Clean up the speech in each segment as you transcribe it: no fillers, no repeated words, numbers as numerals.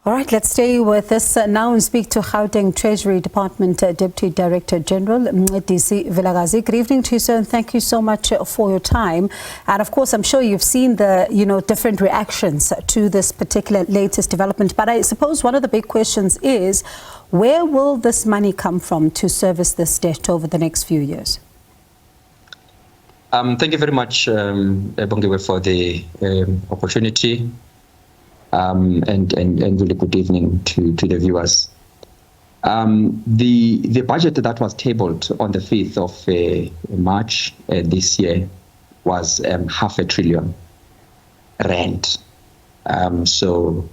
All right, let's stay with this now and speak to Gauteng Treasury Department Deputy Director General Mncedisi Vilakazi. Good evening to you, sir, and thank you so much for your time. And of course, I'm sure you've seen the different reactions to this particular latest development. But I suppose one of the big questions is, where will this money come from to service this debt over the next few years? Thank you very much, Bongiwe, for the opportunity. And really good evening to the viewers. The budget that was tabled on the 5th of March this year was R500 billion. So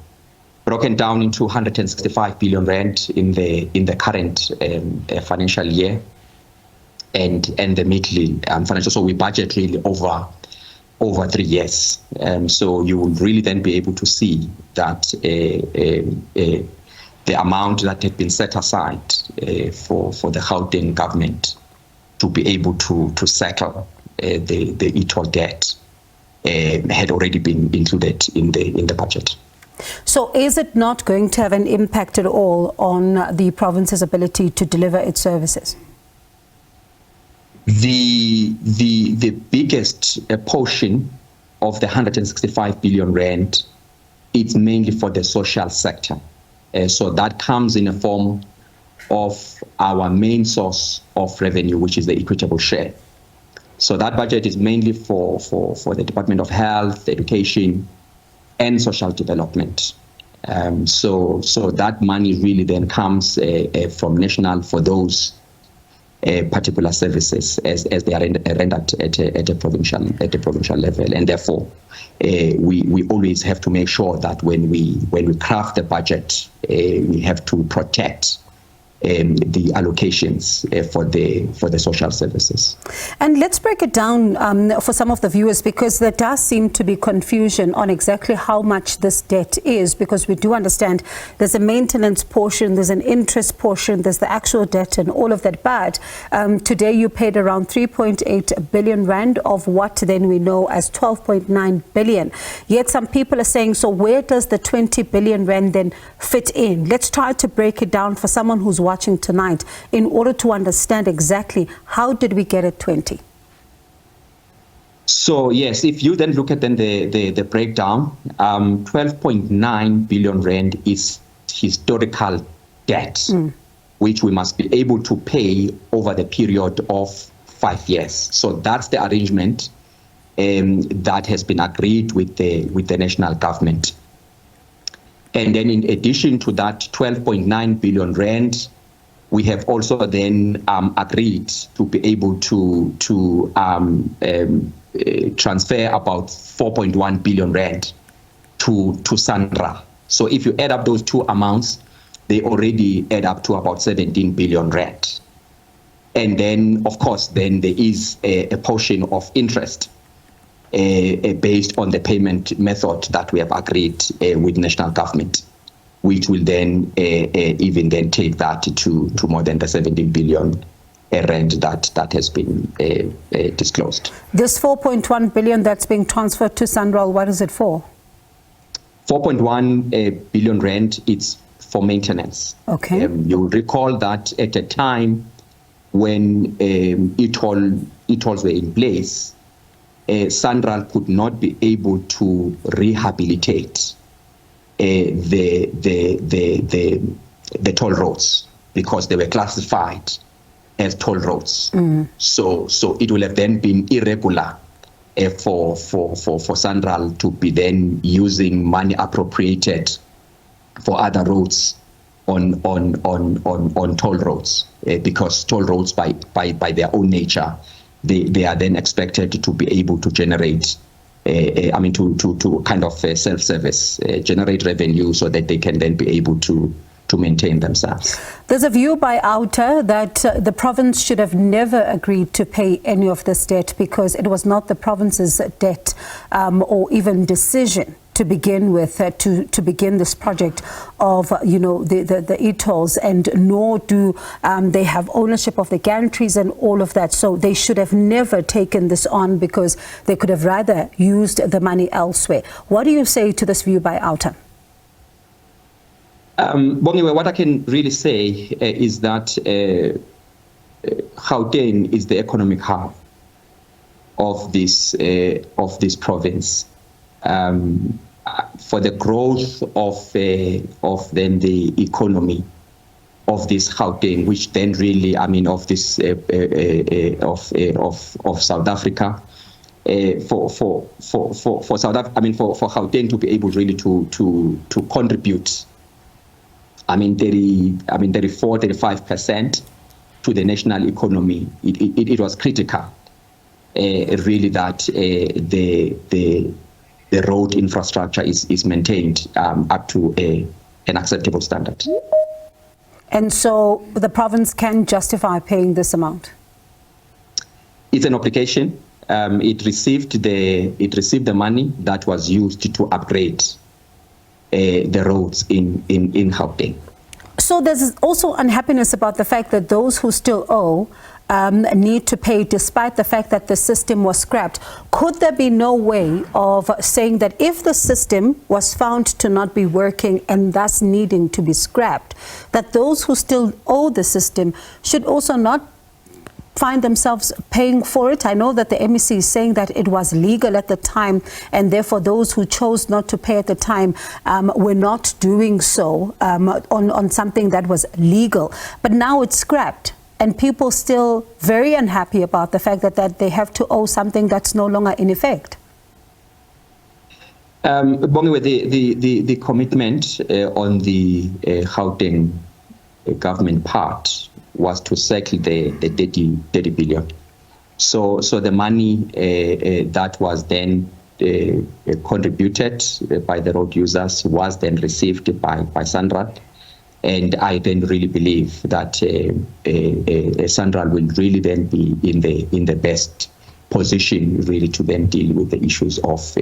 broken down into 165 billion rand in the current financial year, and the midly financial. So we budget really over 3 years. So you will really then be able to see that the amount that had been set aside for the Gauteng government to be able to settle the e-toll debt had already been included in the budget. So is it not going to have an impact at all on the province's ability to deliver its services? The biggest portion of the 165 billion rand, it's mainly for the social sector. So that comes in a form of our main source of revenue, which is the equitable share. So that budget is mainly for the Department of Health, Education, and Social Development. So that money really then comes from national for those particular services as they are rendered at a provincial level, and therefore we always have to make sure that when we craft the budget, we have to protect the allocations for the social services. And let's break it down for some of the viewers, because there does seem to be confusion on exactly how much this debt is, because we do understand there's a maintenance portion, there's an interest portion, there's the actual debt and all of that. But today you paid around 3.8 billion rand of what then we know as 12.9 billion. Yet some people are saying, so where does the 20 billion rand then fit in? Let's try to break it down for someone who's watching tonight in order to understand exactly how did we get at 20. So yes, if you then look at then the breakdown, 12.9 billion rand is historical debt, which we must be able to pay over the period of 5 years. So that's the arrangement that has been agreed with the national government. And then in addition to that 12.9 billion rand, we have also then agreed to be able to transfer about 4.1 billion rand to SANRAL. So if you add up those two amounts, they already add up to about 17 billion rand. And then, of course, then there is a portion of interest based on the payment method that we have agreed with national government, which will then even then take that to more than the 17 billion rand that has been disclosed. This 4.1 billion that's being transferred to SANRAL, what is it for? 4.1 billion rand, it's for maintenance. Okay. You'll recall that at a time when e-tolls were in place, SANRAL could not be able to rehabilitate the toll roads because they were classified as toll roads. So it will have then been irregular for SANRAL to be then using money appropriated for other roads on toll roads, because toll roads by their own nature, they are then expected to be able to generate to kind of self-service, generate revenue so that they can then be able to maintain themselves. There's a view by Outer that the province should have never agreed to pay any of this debt because it was not the province's debt or even decision to begin with, to begin this project of, the e-tolls, and nor do they have ownership of the gantries and all of that. So they should have never taken this on because they could have rather used the money elsewhere. What do you say to this view by Outer? Bongiwe, what I can really say is that Gauteng is the economic hub of this province. For the growth of then the economy of this Gauteng, which then really, of this of South Africa, for South Africa, for Gauteng to be able really to contribute, 34-35% to the national economy. It was critical, really, that the road infrastructure is maintained up to an acceptable standard. And so the province can justify paying this amount? It's an obligation. It received the money that was used to upgrade the roads in Gauteng. So there's also unhappiness about the fact that those who still owe need to pay despite the fact that the system was scrapped. Could there be no way of saying that if the system was found to not be working and thus needing to be scrapped, that those who still owe the system should also not find themselves paying for it? I know that the MEC is saying that it was legal at the time, and therefore those who chose not to pay at the time were not doing so on something that was legal. But now it's scrapped, and people still very unhappy about the fact that they have to owe something that's no longer in effect. Bongiwe, the commitment on the Gauteng government part was to settle the 30 billion. So the money that was then contributed by the road users was then received by SANRAL. And I then really believe that SANRAL will really then be in the best position really to then deal with the issues of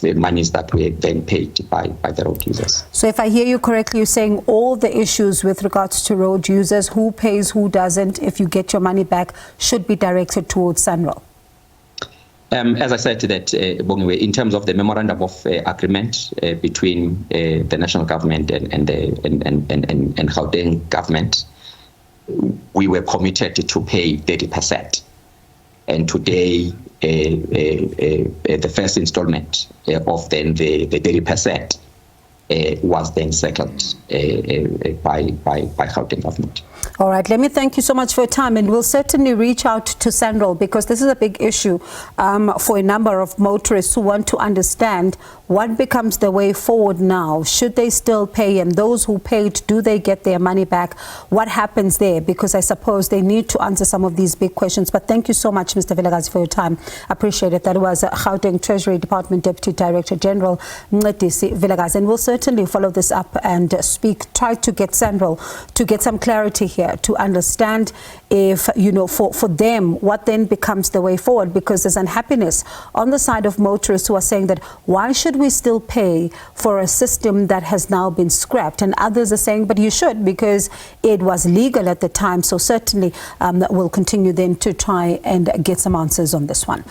the monies that were then paid by the road users. So if I hear you correctly, you're saying all the issues with regards to road users, who pays, who doesn't, if you get your money back, should be directed towards SANRAL? As I said, that Bongiwe, in terms of the memorandum of agreement between the national government and Gauteng government, we were committed to pay 30%. And today, the first installment of then the 30% was then settled by Gauteng government. All right, let me thank you so much for your time, and we'll certainly reach out to SANRAL because this is a big issue for a number of motorists who want to understand what becomes the way forward now. Should they still pay, and those who paid, do they get their money back? What happens there? Because I suppose they need to answer some of these big questions. But thank you so much, Mr. Vilakazi, for your time. Appreciate it. That was Gauteng Treasury Department Deputy Director General Mncedisi Vilakazi, and we'll certainly follow this up and try to get SANRAL to get some clarity here, to understand if, for them, what then becomes the way forward, because there's unhappiness on the side of motorists who are saying that why should we still pay for a system that has now been scrapped? And others are saying, but you should, because it was legal at the time. So certainly we'll continue then to try and get some answers on this one.